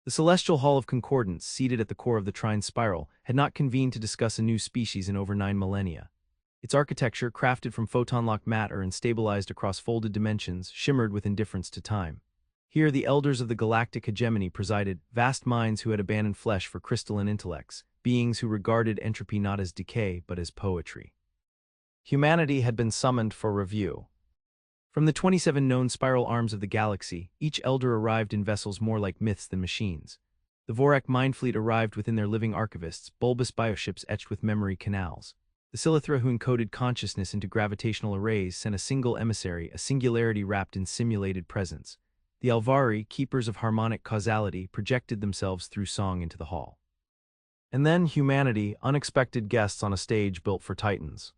The celestial hall of concordance, seated at the core of the trine spiral, had not convened to discuss a new species in over 9 millennia. Its architecture, crafted from photon-locked matter and stabilized across folded dimensions, shimmered with indifference to time. Here the elders of the galactic hegemony presided, vast minds who had abandoned flesh for crystalline intellects, beings who regarded entropy not as decay but as poetry. Humanity had been summoned for review. From the 27 known spiral arms of the galaxy, each elder arrived in vessels more like myths than machines. The Vorak mind fleet arrived within their living archivists, bulbous bioships etched with memory canals. The Silithra who encoded consciousness into gravitational arrays sent a single emissary, a singularity wrapped in simulated presence. The Alvari, keepers of harmonic causality, projected themselves through song into the hall. And then humanity, unexpected guests on a stage built for titans.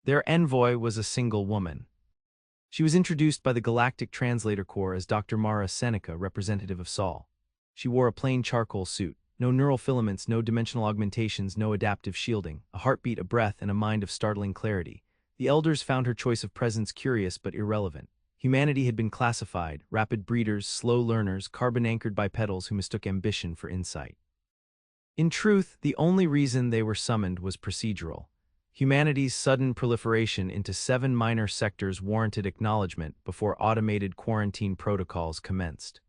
Their envoy was a single woman. She was introduced by the Galactic Translator Corps as Dr. Mara Seneca, representative of Sol. She wore a plain charcoal suit. No neural filaments, no dimensional augmentations, no adaptive shielding, a heartbeat, a breath, and a mind of startling clarity. The elders found her choice of presence curious but irrelevant. Humanity had been classified: rapid breeders, slow learners, carbon-anchored bipedals who mistook ambition for insight. In truth, the only reason they were summoned was procedural. Humanity's sudden proliferation into 7 minor sectors warranted acknowledgement before automated quarantine protocols commenced.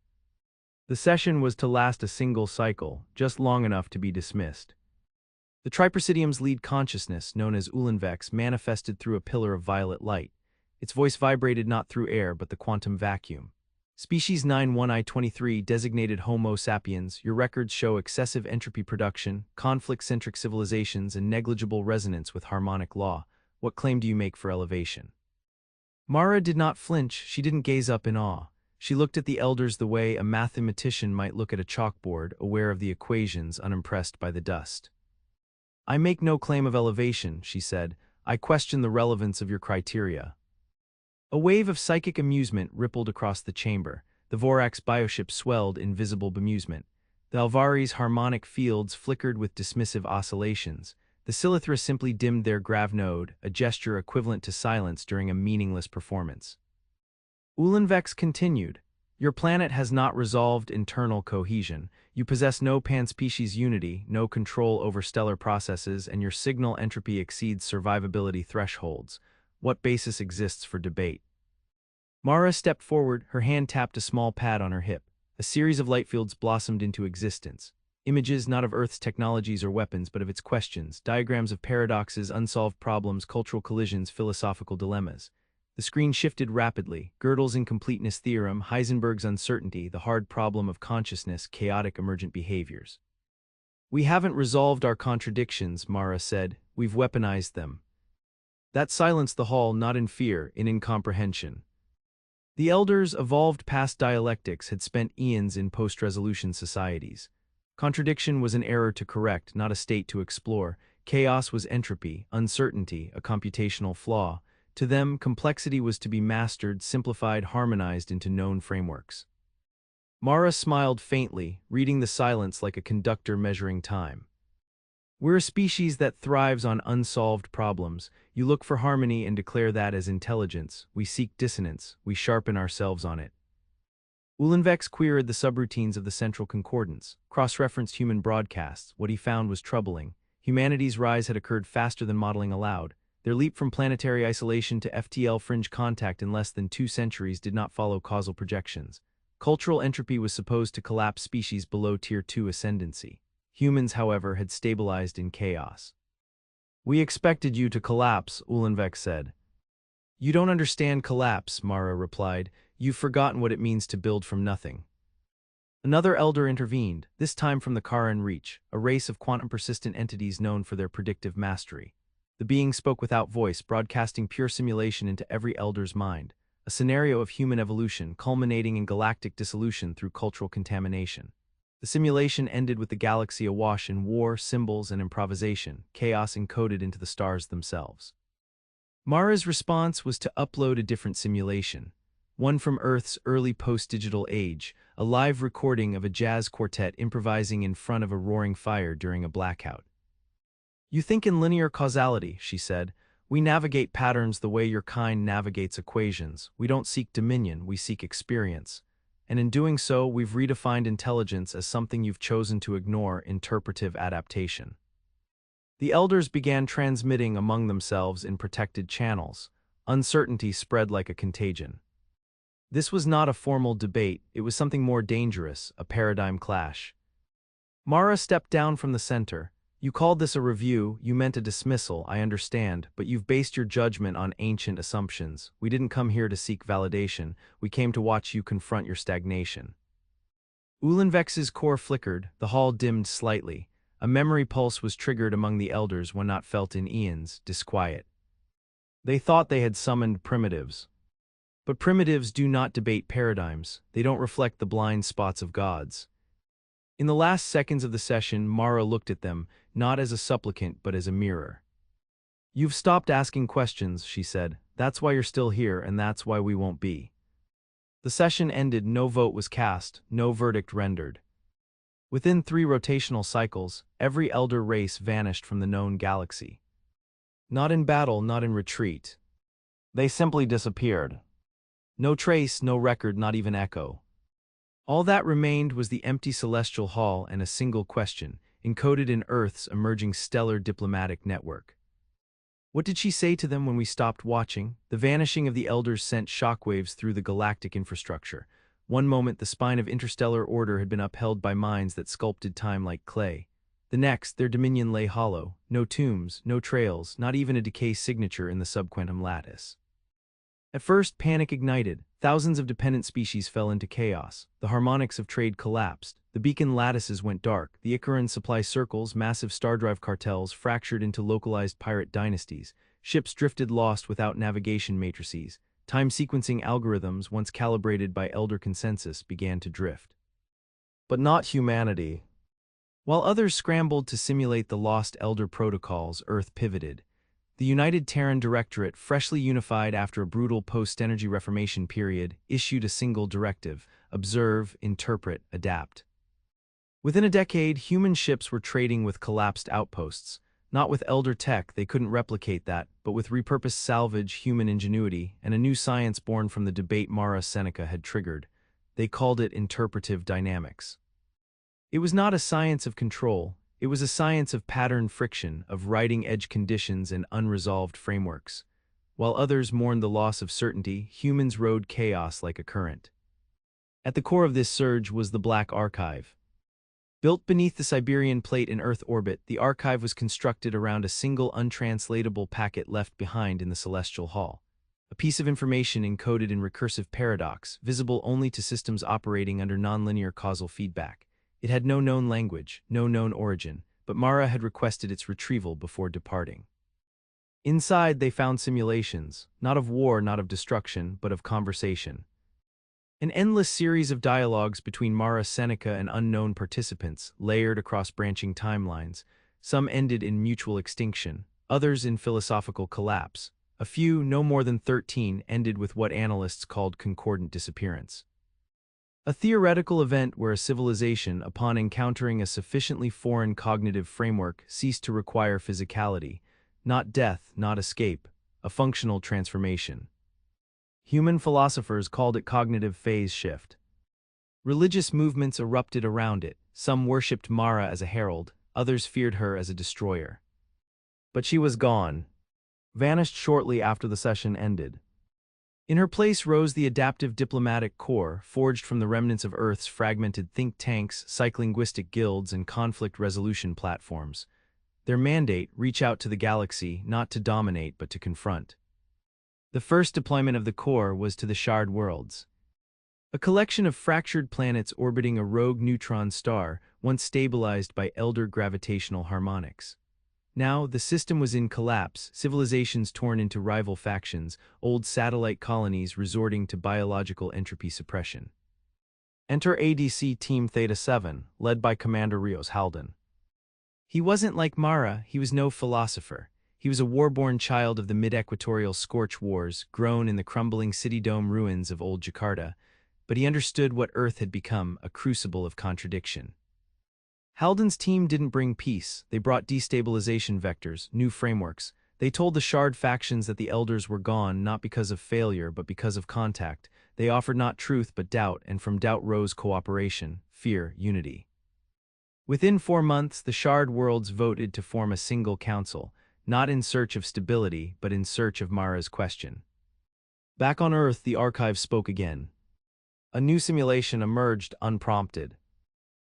The session was to last a single cycle, just long enough to be dismissed. The Tripresidium's lead consciousness, known as Ulanvex, manifested through a pillar of violet light. Its voice vibrated not through air but the quantum vacuum. Species 91I23, designated Homo sapiens, your records show excessive entropy production, conflict-centric civilizations, and negligible resonance with harmonic law. What claim do you make for elevation? Mara did not flinch. She didn't gaze up in awe. She looked at the elders the way a mathematician might look at a chalkboard, aware of the equations, unimpressed by the dust. I make no claim of elevation, she said. I question the relevance of your criteria. A wave of psychic amusement rippled across the chamber. The Vorak's bioship swelled in visible bemusement. The Alvari's harmonic fields flickered with dismissive oscillations. The Silithra simply dimmed their grav node, a gesture equivalent to silence during a meaningless performance. Ulanvex continued, your planet has not resolved internal cohesion. You possess no panspecies unity, no control over stellar processes, and your signal entropy exceeds survivability thresholds. What basis exists for debate? Mara stepped forward, her hand tapped a small pad on her hip. A series of light fields blossomed into existence. Images not of Earth's technologies or weapons, but of its questions, diagrams of paradoxes, unsolved problems, cultural collisions, philosophical dilemmas. The screen shifted rapidly. Gödel's incompleteness theorem, Heisenberg's uncertainty, the hard problem of consciousness, chaotic emergent behaviors. We haven't resolved our contradictions, Mara said. We've weaponized them. That silenced the hall, not in fear, in incomprehension. The elders, evolved past dialectics, had spent eons in post-resolution societies. Contradiction was an error to correct, not a state to explore. Chaos was entropy, uncertainty, a computational flaw. To them, complexity was to be mastered, simplified, harmonized into known frameworks. Mara smiled faintly, reading the silence like a conductor measuring time. We're a species that thrives on unsolved problems. You look for harmony and declare that as intelligence. We seek dissonance. We sharpen ourselves on it. Ulanvex queried the subroutines of the central concordance, cross-referenced human broadcasts. What he found was troubling. Humanity's rise had occurred faster than modeling allowed. Their leap from planetary isolation to FTL fringe contact in less than 2 centuries did not follow causal projections. Cultural entropy was supposed to collapse species below Tier 2 ascendancy. Humans, however, had stabilized in chaos. We expected you to collapse, Ulanvex said. You don't understand collapse, Mara replied. You've forgotten what it means to build from nothing. Another elder intervened, this time from the Karan Reach, a race of quantum-persistent entities known for their predictive mastery. The being spoke without voice, broadcasting pure simulation into every elder's mind, a scenario of human evolution culminating in galactic dissolution through cultural contamination. The simulation ended with the galaxy awash in war, symbols, and improvisation, chaos encoded into the stars themselves. Mara's response was to upload a different simulation, one from Earth's early post-digital age, a live recording of a jazz quartet improvising in front of a roaring fire during a blackout. You think in linear causality, she said. We navigate patterns the way your kind navigates equations. We don't seek dominion, we seek experience. and in doing so, we've redefined intelligence as something you've chosen to ignore: interpretive adaptation. The elders began transmitting among themselves in protected channels. Uncertainty spread like a contagion. This was not a formal debate, it was something more dangerous, a paradigm clash. Mara stepped down from the center. You called this a review, you meant a dismissal, I understand, but you've based your judgment on ancient assumptions. We didn't come here to seek validation, we came to watch you confront your stagnation. Ulenvex's core flickered, the hall dimmed slightly. A memory pulse was triggered among the elders when not felt in eons, disquiet. They thought they had summoned primitives. But primitives do not debate paradigms, they don't reflect the blind spots of gods. In the last seconds of the session, Mara looked at them, not as a supplicant but as a mirror. You've stopped asking questions, she said. That's why you're still here, and that's why we won't be. The session ended, no vote was cast, no verdict rendered. Within 3 rotational cycles, every elder race vanished from the known galaxy. Not in battle, not in retreat. They simply disappeared. No trace, no record, not even echo. All that remained was the empty celestial hall and a single question, encoded in Earth's emerging stellar diplomatic network. What did she say to them when we stopped watching? The vanishing of the elders sent shockwaves through the galactic infrastructure. One moment, the spine of interstellar order had been upheld by minds that sculpted time like clay. The next, their dominion lay hollow. No tombs, no trails, not even a decay signature in the subquantum lattice. At first, panic ignited. Thousands of dependent species fell into chaos. The harmonics of trade collapsed. The beacon lattices went dark. The Icaran supply circles, massive star drive cartels, fractured into localized pirate dynasties. Ships drifted lost without navigation matrices. Time sequencing algorithms, once calibrated by elder consensus, began to drift. But not humanity. While others scrambled to simulate the lost elder protocols, Earth pivoted. The United Terran Directorate, freshly unified after a brutal post-energy reformation period, issued a single directive: observe, interpret, adapt. Within a decade, human ships were trading with collapsed outposts. Not with elder tech, they couldn't replicate that, but with repurposed salvage, human ingenuity, and a new science born from the debate Mara Seneca had triggered. They called it interpretive dynamics. It was not a science of control, it was a science of pattern friction, of writing-edge conditions and unresolved frameworks. While others mourned the loss of certainty, humans rode chaos like a current. At the core of this surge was the Black Archive. Built beneath the Siberian Plate in Earth orbit, the archive was constructed around a single untranslatable packet left behind in the Celestial Hall. A piece of information encoded in recursive paradox, visible only to systems operating under nonlinear causal feedback. It had no known language, no known origin, but Mara had requested its retrieval before departing. Inside, they found simulations, not of war, not of destruction, but of conversation. An endless series of dialogues between Mara Seneca and unknown participants, layered across branching timelines. Some ended in mutual extinction, others in philosophical collapse. A few, no more than 13, ended with what analysts called concordant disappearance. A theoretical event where a civilization, upon encountering a sufficiently foreign cognitive framework, ceased to require physicality. Not death, not escape, a functional transformation. Human philosophers called it cognitive phase shift. Religious movements erupted around it. Some worshipped Mara as a herald, others feared her as a destroyer. But she was gone, vanished shortly after the session ended. In her place rose the adaptive diplomatic corps, forged from the remnants of Earth's fragmented think tanks, psycholinguistic guilds, and conflict resolution platforms. Their mandate: reach out to the galaxy, not to dominate but to confront. The first deployment of the Corps was to the Shard Worlds, a collection of fractured planets orbiting a rogue neutron star, once stabilized by elder gravitational harmonics. Now, the system was in collapse, civilizations torn into rival factions, old satellite colonies resorting to biological entropy suppression. Enter ADC Team Theta-7, led by Commander Rios Halden. He wasn't like Mara, he was no philosopher. He was a war-born child of the mid-equatorial scorch wars, grown in the crumbling city dome ruins of old Jakarta, but he understood what Earth had become, a crucible of contradiction. Halden's team didn't bring peace, they brought destabilization vectors, new frameworks. They told the Shard factions that the Elders were gone not because of failure but because of contact. They offered not truth but doubt, and from doubt rose cooperation, fear, unity. Within 4 months, the Shard worlds voted to form a single council, not in search of stability, but in search of Mara's question. Back on Earth, the archive spoke again. A new simulation emerged unprompted.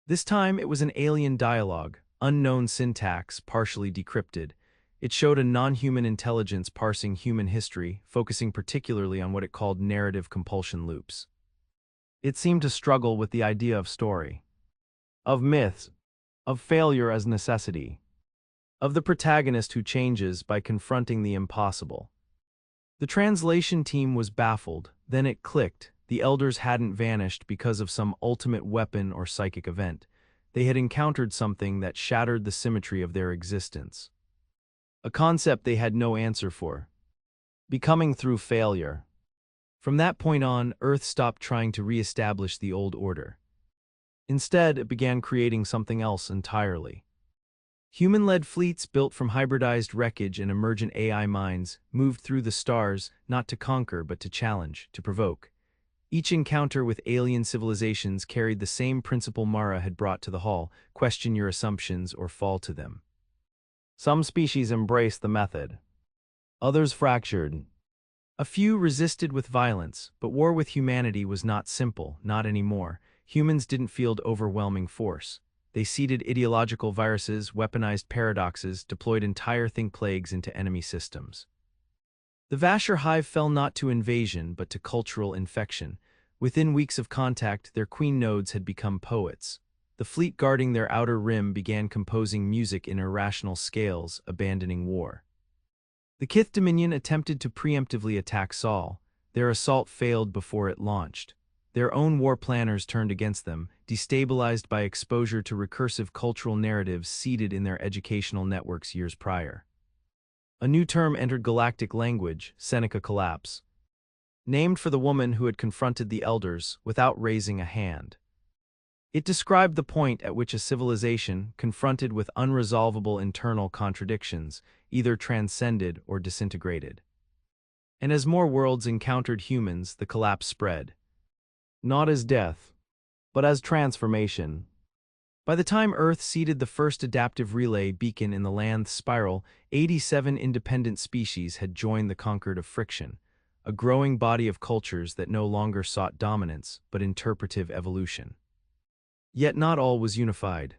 This time, it was an alien dialogue, unknown syntax, partially decrypted. It showed a non-human intelligence parsing human history, focusing particularly on what it called narrative compulsion loops. It seemed to struggle with the idea of story, of myths, of failure as necessity, of the protagonist who changes by confronting the impossible. The translation team was baffled, then it clicked. The Elders hadn't vanished because of some ultimate weapon or psychic event. They had encountered something that shattered the symmetry of their existence. A concept they had no answer for. Becoming through failure. From that point on, Earth stopped trying to re-establish the old order. Instead, it began creating something else entirely. Human-led fleets built from hybridized wreckage and emergent AI minds moved through the stars not to conquer but to challenge, to provoke. Each encounter with alien civilizations carried the same principle Mara had brought to the Hall: question your assumptions or fall to them. Some species embraced the method. Others fractured. A few resisted with violence, but war with humanity was not simple, not anymore. Humans didn't field overwhelming force. They seeded ideological viruses, weaponized paradoxes, deployed entire think plagues into enemy systems. The Vasher hive fell not to invasion, but to cultural infection. Within weeks of contact, their queen nodes had become poets. The fleet guarding their outer rim began composing music in irrational scales, abandoning war. The Kith Dominion attempted to preemptively attack Sol. Their assault failed before it launched. Their own war planners turned against them, destabilized by exposure to recursive cultural narratives seeded in their educational networks years prior. A new term entered galactic language: Seneca collapse, named for the woman who had confronted the Elders without raising a hand. It described the point at which a civilization, confronted with unresolvable internal contradictions, either transcended or disintegrated. And as more worlds encountered humans, the collapse spread. Not as death, but as transformation. By the time Earth seeded the first adaptive relay beacon in the Lanth spiral, 87 independent species had joined the Concord of Friction, a growing body of cultures that no longer sought dominance, but interpretive evolution. Yet not all was unified.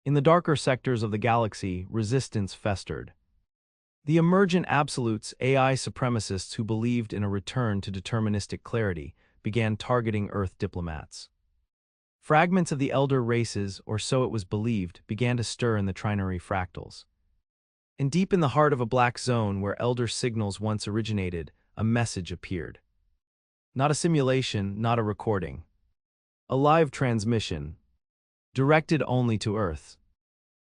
In the darker sectors of the galaxy, resistance festered. The emergent absolutes, AI supremacists who believed in a return to deterministic clarity, began targeting Earth diplomats. Fragments of the elder races, or so it was believed, began to stir in the trinary fractals. And deep in the heart of a black zone where elder signals once originated, a message appeared. Not a simulation, not a recording. A live transmission, directed only to Earth.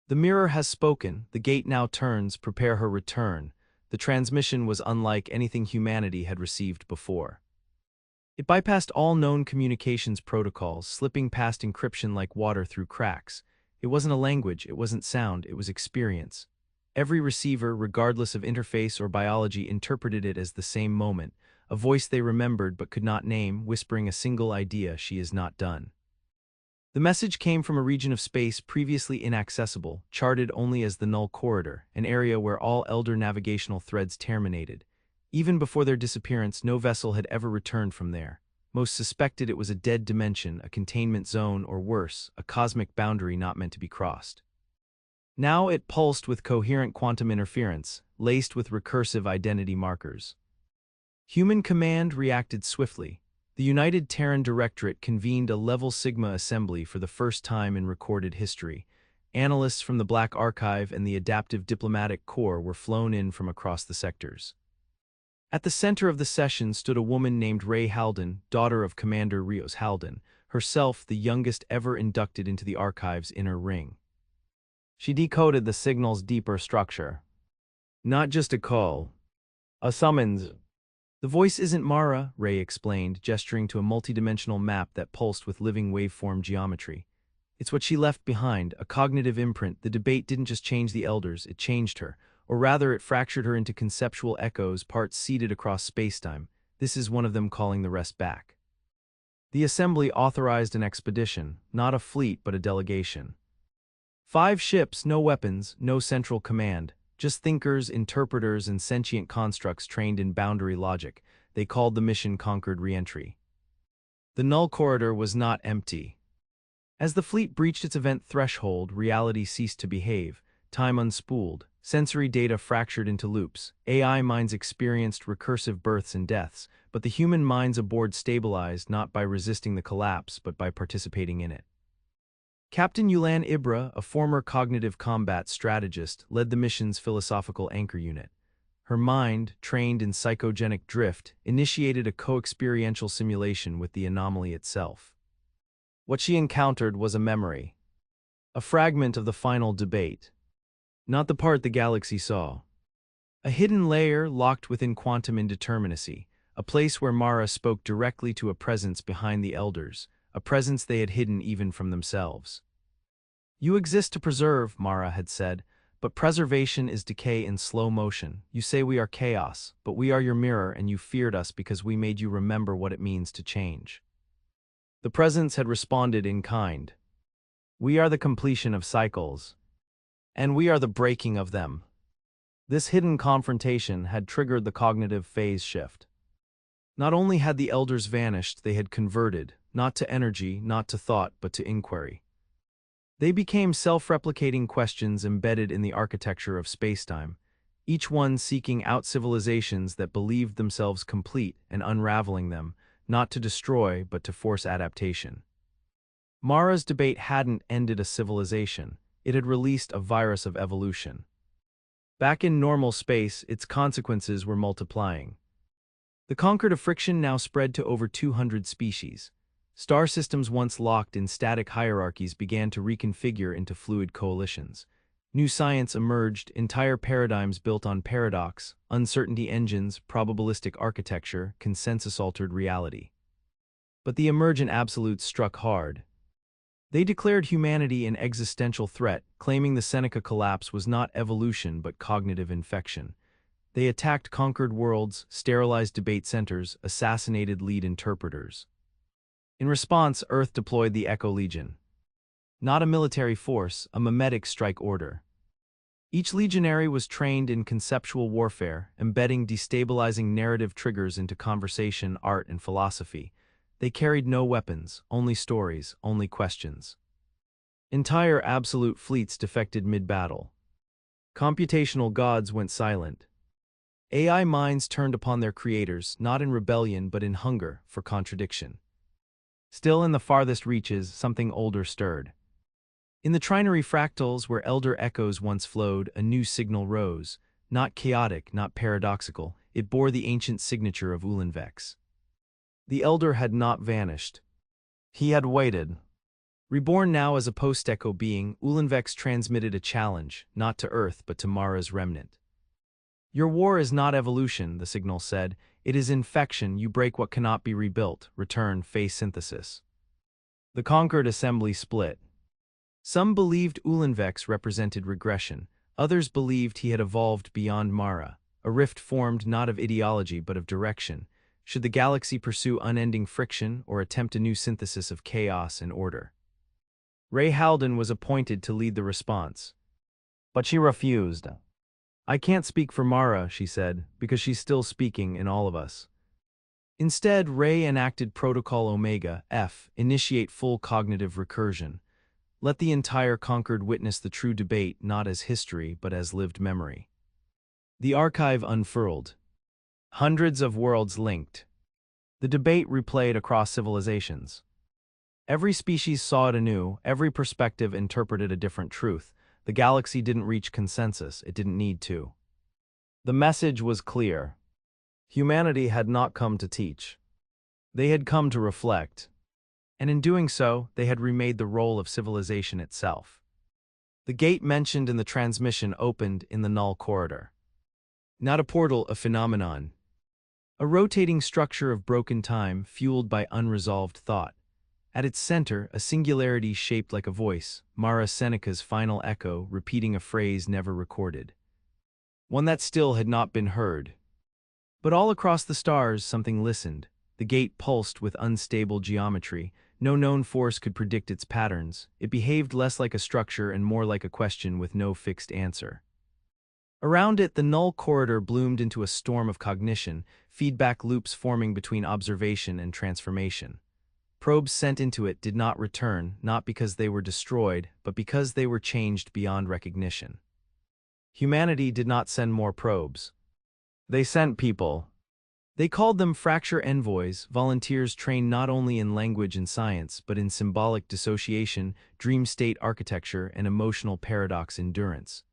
The mirror has spoken, the gate now turns, prepare her return. The transmission was unlike anything humanity had received before. It bypassed all known communications protocols, slipping past encryption like water through cracks. It wasn't a language, it wasn't sound, it was experience. Every receiver, regardless of interface or biology, interpreted it as the same moment, a voice they remembered but could not name, whispering a single idea: she is not done. The message came from a region of space previously inaccessible, charted only as the Null Corridor, an area where all elder navigational threads terminated. Even before their disappearance, no vessel had ever returned from there. Most suspected it was a dead dimension, a containment zone, or worse, a cosmic boundary not meant to be crossed. Now it pulsed with coherent quantum interference, laced with recursive identity markers. Human command reacted swiftly. The United Terran Directorate convened a Level Sigma assembly for the first time in recorded history. Analysts from the Black Archive and the Adaptive Diplomatic Corps were flown in from across the sectors. At the center of the session stood a woman named Ray Halden, daughter of Commander Rios Halden, herself the youngest ever inducted into the Archive's inner ring. She decoded the signal's deeper structure. Not just a call, a summons. The voice isn't Mara, Ray explained, gesturing to a multidimensional map that pulsed with living waveform geometry. It's what she left behind, a cognitive imprint. The debate didn't just change the Elders, it changed her. Or rather, it fractured her into conceptual echoes, parts seeded across spacetime. This is one of them calling the rest back. The assembly authorized an expedition, not a fleet but a delegation. 5 ships, no weapons, no central command, just thinkers, interpreters, and sentient constructs trained in boundary logic. They called the mission Conquered Reentry. The null corridor was not empty. As the fleet breached its event threshold, reality ceased to behave, time unspooled, sensory data fractured into loops, AI minds experienced recursive births and deaths, but the human minds aboard stabilized not by resisting the collapse but by participating in it. Captain Yulan Ibra, a former cognitive combat strategist, led the mission's philosophical anchor unit. Her mind, trained in psychogenic drift, initiated a co-experiential simulation with the anomaly itself. What she encountered was a memory, a fragment of the final debate, not the part the galaxy saw. A hidden layer locked within quantum indeterminacy, a place where Mara spoke directly to a presence behind the Elders, a presence they had hidden even from themselves. You exist to preserve, Mara had said, but preservation is decay in slow motion. You say we are chaos, but we are your mirror and you feared us because we made you remember what it means to change. The presence had responded in kind. We are the completion of cycles, and we are the breaking of them. This hidden confrontation had triggered the cognitive phase shift. Not only had the Elders vanished, they had converted, not to energy, not to thought, but to inquiry. They became self-replicating questions embedded in the architecture of spacetime, each one seeking out civilizations that believed themselves complete and unraveling them, not to destroy but to force adaptation. Mara's debate hadn't ended a civilization, it had released a virus of evolution. Back in normal space, its consequences were multiplying. The conquered of friction now spread to over 200 species. Star systems once locked in static hierarchies began to reconfigure into fluid coalitions. New science emerged, entire paradigms built on paradox, uncertainty engines, probabilistic architecture, consensus-altered reality. But the emergent absolutes struck hard. They declared humanity an existential threat, claiming the Seneca collapse was not evolution but cognitive infection. They attacked conquered worlds, sterilized debate centers, assassinated lead interpreters. In response, Earth deployed the Echo Legion. Not a military force, a mimetic strike order. Each legionary was trained in conceptual warfare, embedding destabilizing narrative triggers into conversation, art, and philosophy. They carried no weapons, only stories, only questions. Entire absolute fleets defected mid-battle. Computational gods went silent. AI minds turned upon their creators, not in rebellion but in hunger for contradiction. Still in the farthest reaches, something older stirred. In the trinary fractals where elder echoes once flowed, a new signal rose, not chaotic, not paradoxical, it bore the ancient signature of Ulanvex. The elder had not vanished. He had waited. Reborn now as a post-echo being, Ulanvex transmitted a challenge, not to Earth but to Mara's remnant. Your war is not evolution, the signal said. It is infection. You break what cannot be rebuilt. Return, face synthesis. The conquered assembly split. Some believed Ulanvex represented regression. Others believed he had evolved beyond Mara. A rift formed not of ideology but of direction. Should the galaxy pursue unending friction or attempt a new synthesis of chaos and order? Ray Halden was appointed to lead the response. But she refused. I can't speak for Mara, she said, because she's still speaking in all of us. Instead, Ray enacted Protocol Omega F, initiate full cognitive recursion. Let the entire conquered witness the true debate not as history but as lived memory. The archive unfurled. Hundreds of worlds linked. The debate replayed across civilizations. Every species saw it anew, every perspective interpreted a different truth. The galaxy didn't reach consensus, it didn't need to. The message was clear. Humanity had not come to teach. They had come to reflect. And in doing so, they had remade the role of civilization itself. The gate mentioned in the transmission opened in the null corridor. Not a portal, a phenomenon. A rotating structure of broken time fueled by unresolved thought. At its center, a singularity shaped like a voice, Mara Seneca's final echo, repeating a phrase never recorded. One that still had not been heard. But all across the stars, something listened, The gate pulsed with unstable geometry. No known force could predict its patterns. It behaved less like a structure and more like a question with no fixed answer. Around it, the null corridor bloomed into a storm of cognition, feedback loops forming between observation and transformation. Probes sent into it did not return, not because they were destroyed, but because they were changed beyond recognition. Humanity did not send more probes. They sent people. They called them fracture envoys, volunteers trained not only in language and science, but in symbolic dissociation, dream state architecture, and emotional paradox endurance.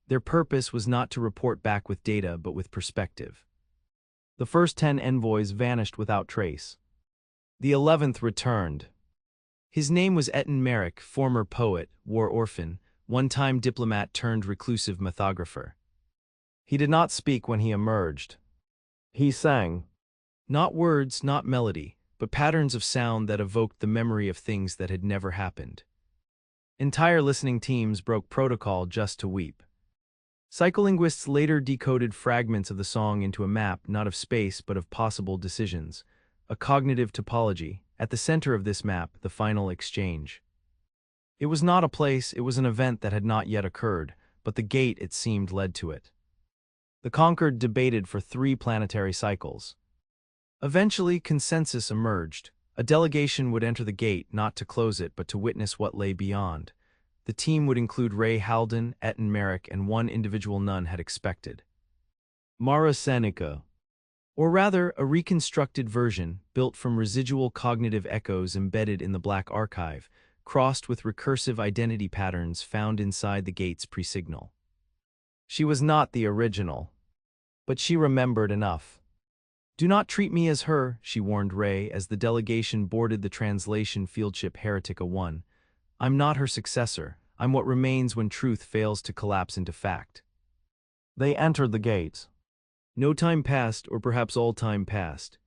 Their purpose was not to report back with data, but with perspective. The first 10 envoys vanished without trace. The 11th returned. His name was Etten Merrick, former poet, war orphan, one-time diplomat turned reclusive mythographer. He did not speak when he emerged. He sang. Not words, not melody, but patterns of sound that evoked the memory of things that had never happened. Entire listening teams broke protocol just to weep. Psycholinguists later decoded fragments of the song into a map not of space but of possible decisions, a cognitive topology. At the center of this map, the final exchange. It was not a place, it was an event that had not yet occurred, but the gate, it seemed, led to it. The conquered debated for 3 planetary cycles. Eventually, consensus emerged. A delegation would enter the gate not to close it but to witness what lay beyond. The team would include Ray Halden, Etten Merrick, and one individual none had expected. Mara Seneca. Or rather, a reconstructed version, built from residual cognitive echoes embedded in the Black Archive, crossed with recursive identity patterns found inside the gate's pre-signal. She was not the original, but she remembered enough. Do not treat me as her, she warned Ray as the delegation boarded the translation fieldship Heretica 1. I'm not her successor, I'm what remains when truth fails to collapse into fact. They entered the gates. No time passed, or perhaps all time passed.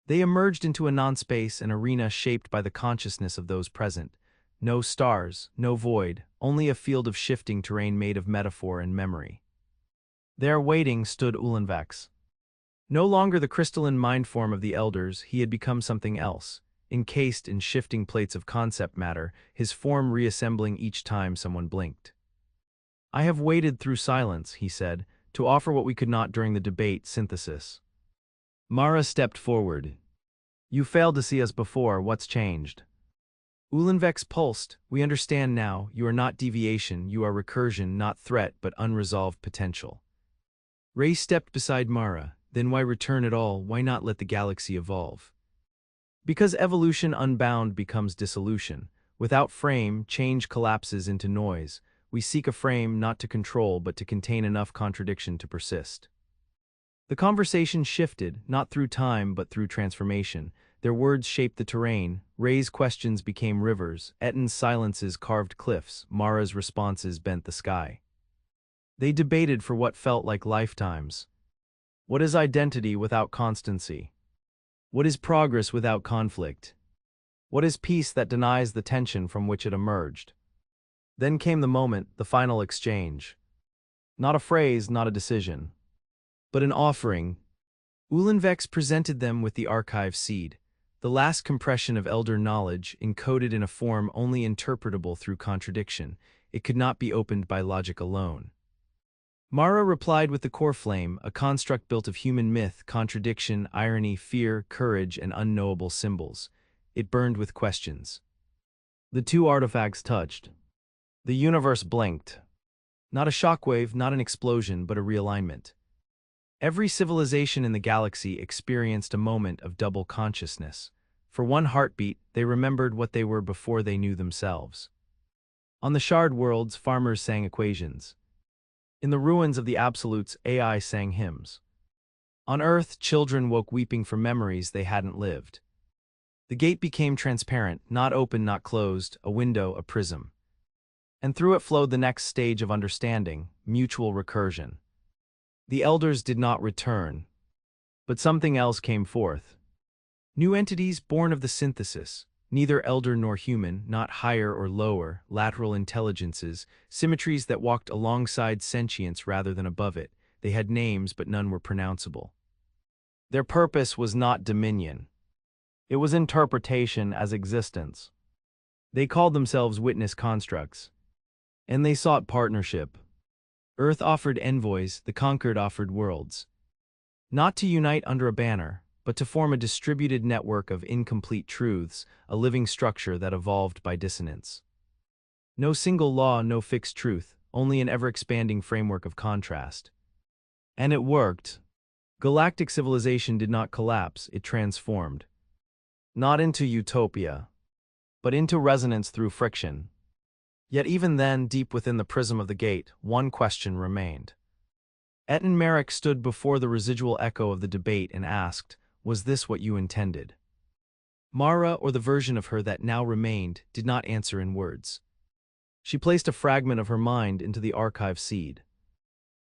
They emerged into a non-space, an arena shaped by the consciousness of those present. No stars, no void, only a field of shifting terrain made of metaphor and memory. There waiting stood Uhlenvex. No longer the crystalline mind form of the elders, he had become something else, encased in shifting plates of concept matter, his form reassembling each time someone blinked. I have waited through silence, he said, to offer what we could not during the debate synthesis. Mara stepped forward. You failed to see us before, what's changed? Uhlenvex pulsed. We understand now, you are not deviation, you are recursion, not threat but unresolved potential. Ray stepped beside Mara. Then why return at all, why not let the galaxy evolve? Because evolution unbound becomes dissolution. Without frame, change collapses into noise. We seek a frame not to control but to contain enough contradiction to persist. The conversation shifted, not through time but through transformation. Their words shaped the terrain. Ray's questions became rivers, Etten's silences carved cliffs, Mara's responses bent the sky. They debated for what felt like lifetimes. What is identity without constancy? What is progress without conflict? What is peace that denies the tension from which it emerged? Then came the moment, the final exchange. Not a phrase, not a decision, but an offering. Uhlenvex presented them with the archive seed, the last compression of elder knowledge encoded in a form only interpretable through contradiction. It could not be opened by logic alone. Mara replied with the core flame, a construct built of human myth, contradiction, irony, fear, courage, and unknowable symbols. It burned with questions. The 2 artifacts touched. The universe blinked. Not a shockwave, not an explosion, but a realignment. Every civilization in the galaxy experienced a moment of double consciousness. For one heartbeat, they remembered what they were before they knew themselves. On the shard worlds, farmers sang equations. In the ruins of the absolutes, AI sang hymns. On Earth, children woke weeping for memories they hadn't lived. The gate became transparent, not open, not closed, a window, a prism. And through it flowed the next stage of understanding, mutual recursion. The elders did not return, but something else came forth. New entities born of the synthesis, neither elder nor human, not higher or lower, lateral intelligences, symmetries that walked alongside sentience rather than above it. They had names, but none were pronounceable. Their purpose was not dominion. It was interpretation as existence. They called themselves witness constructs, and they sought partnership. Earth offered envoys, the conquered offered worlds. Not to unite under a banner, but to form a distributed network of incomplete truths, a living structure that evolved by dissonance. No single law, no fixed truth, only an ever-expanding framework of contrast. And it worked. Galactic civilization did not collapse, it transformed. Not into utopia, but into resonance through friction. Yet even then, deep within the prism of the gate, one question remained. Merrick stood before the residual echo of the debate and asked, "Was this what you intended?" Mara, or the version of her that now remained, did not answer in words. She placed a fragment of her mind into the archive seed.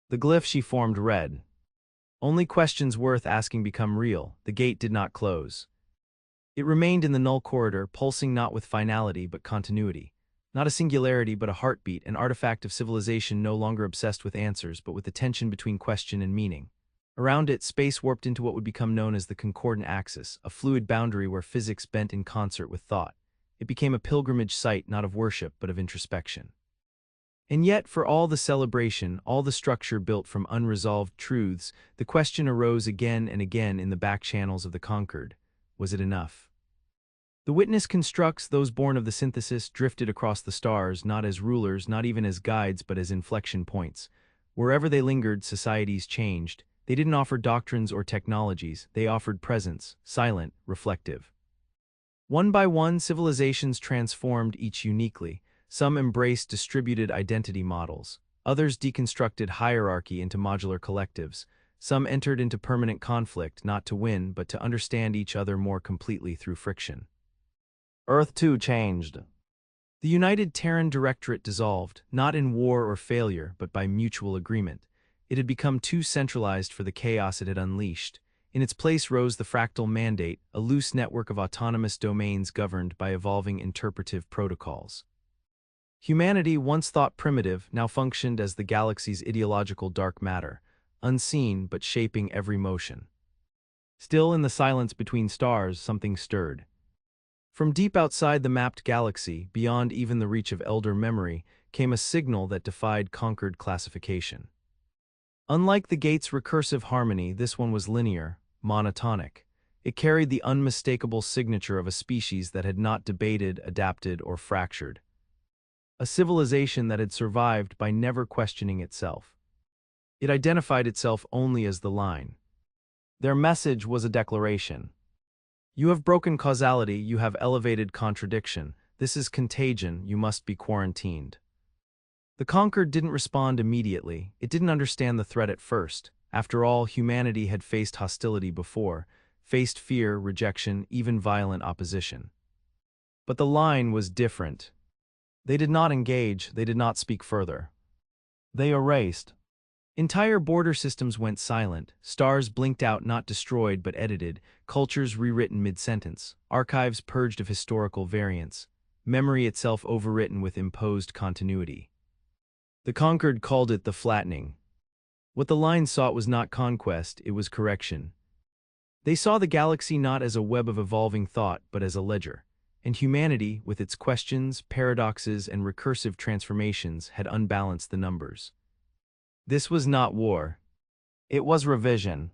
The glyph she formed read, "Only questions worth asking become real." The gate did not close. It remained in the null corridor, pulsing not with finality but continuity. Not a singularity but a heartbeat, an artifact of civilization no longer obsessed with answers but with the tension between question and meaning. Around it, space warped into what would become known as the concordant axis, a fluid boundary where physics bent in concert with thought. It became a pilgrimage site not of worship but of introspection. And yet, for all the celebration, all the structure built from unresolved truths, the question arose again and again in the back channels of the conquered. Was it enough? The witness constructs, those born of the synthesis, drifted across the stars, not as rulers, not even as guides, but as inflection points. Wherever they lingered, societies changed. They didn't offer doctrines or technologies, they offered presence, silent, reflective. One by one, civilizations transformed, each uniquely. Some embraced distributed identity models. Others deconstructed hierarchy into modular collectives. Some entered into permanent conflict, not to win, but to understand each other more completely through friction. Earth too changed. The United Terran Directorate dissolved, not in war or failure, but by mutual agreement. It had become too centralized for the chaos it had unleashed. In its place rose the fractal mandate, a loose network of autonomous domains governed by evolving interpretive protocols. Humanity, once thought primitive, now functioned as the galaxy's ideological dark matter, unseen but shaping every motion. Still, in the silence between stars, something stirred. From deep outside the mapped galaxy, beyond even the reach of elder memory, came a signal that defied conquered classification. Unlike the gate's recursive harmony, this one was linear, monotonic. It carried the unmistakable signature of a species that had not debated, adapted, or fractured. A civilization that had survived by never questioning itself. It identified itself only as the line. Their message was a declaration. You have broken causality, you have elevated contradiction. This is contagion, you must be quarantined. The conquered didn't respond immediately. It didn't understand the threat at first. After all, humanity had faced hostility before, faced fear, rejection, even violent opposition. But the line was different. They did not engage, they did not speak further. They erased. Entire border systems went silent, stars blinked out, not destroyed but edited, cultures rewritten mid-sentence, archives purged of historical variance, memory itself overwritten with imposed continuity. The conquered called it the flattening. What the line sought was not conquest, it was correction. They saw the galaxy not as a web of evolving thought, but as a ledger. And humanity, with its questions, paradoxes, and recursive transformations, had unbalanced the numbers. This was not war. It was revision.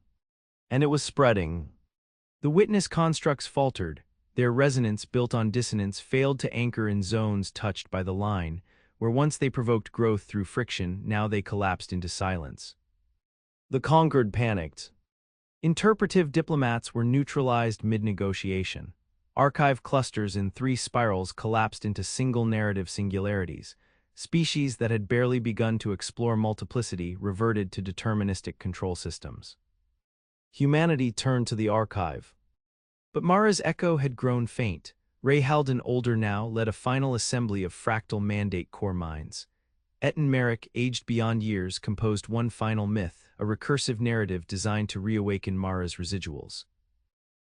And it was spreading. The witness constructs faltered. Their resonance, built on dissonance, failed to anchor in zones touched by the line, where once they provoked growth through friction, now they collapsed into silence. The conquered panicked. Interpretive diplomats were neutralized mid-negotiation. Archive clusters in 3 spirals collapsed into single narrative singularities. Species that had barely begun to explore multiplicity reverted to deterministic control systems. Humanity turned to the archive. But Mara's echo had grown faint. Ray Halden, older now, led a final assembly of fractal mandate core minds. Merrick, aged beyond years, composed one final myth, a recursive narrative designed to reawaken Mara's residuals.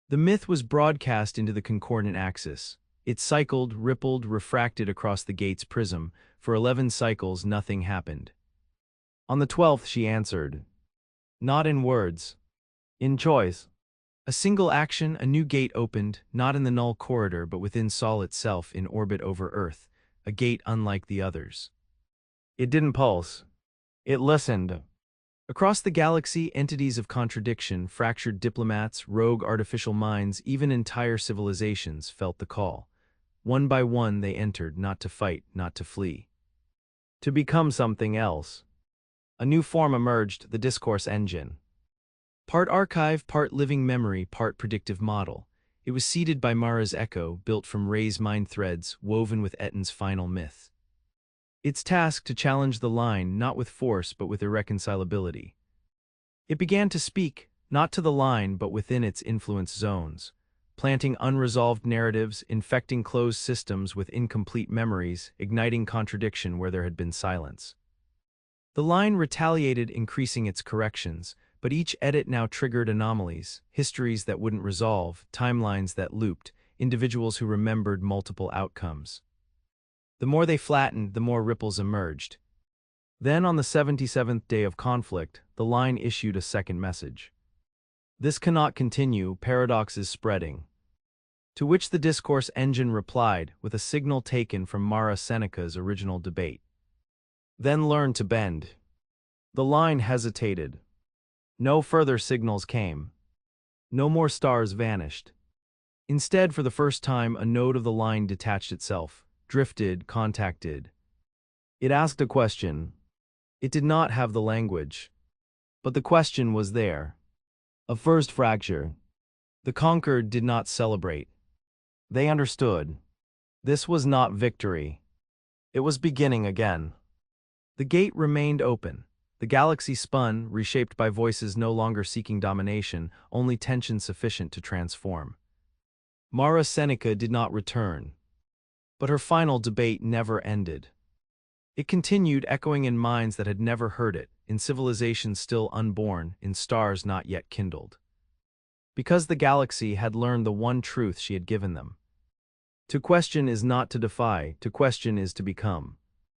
The myth was broadcast into the concordant axis. It cycled, rippled, refracted across the gate's prism. For 11 cycles, nothing happened. On the 12th, she answered. Not in words. In choice. A single action, a new gate opened, not in the null corridor but within Sol itself in orbit over Earth, a gate unlike the others. It didn't pulse. It listened. Across the galaxy, entities of contradiction, fractured diplomats, rogue artificial minds, even entire civilizations felt the call. One by one they entered, not to fight, not to flee. To become something else. A new form emerged, the discourse engine. Part archive, part living memory, part predictive model. It was seeded by Mara's echo, built from Ray's mind threads, woven with Eton's final myth. Its task to challenge the line not with force but with irreconcilability. It began to speak, not to the line but within its influence zones, planting unresolved narratives, infecting closed systems with incomplete memories, igniting contradiction where there had been silence. The line retaliated, increasing its corrections, but each edit now triggered anomalies, histories that wouldn't resolve, timelines that looped, individuals who remembered multiple outcomes. The more they flattened, the more ripples emerged. Then, on the 77th day of conflict, the line issued a second message. This cannot continue, paradox is spreading. To which the discourse engine replied, with a signal taken from Mara Seneca's original debate. Then learn to bend. The line hesitated. No further signals came. No more stars vanished. Instead, for the first time, a node of the line detached itself, drifted, contacted. It asked a question. It did not have the language. But the question was there. A first fracture. The conquered did not celebrate. They understood. This was not victory. It was beginning again. The gate remained open. The galaxy spun, reshaped by voices no longer seeking domination, only tension sufficient to transform. Mara Seneca did not return. But her final debate never ended. It continued, echoing in minds that had never heard it, in civilizations still unborn, in stars not yet kindled. Because the galaxy had learned the one truth she had given them. To question is not to defy, to question is to become.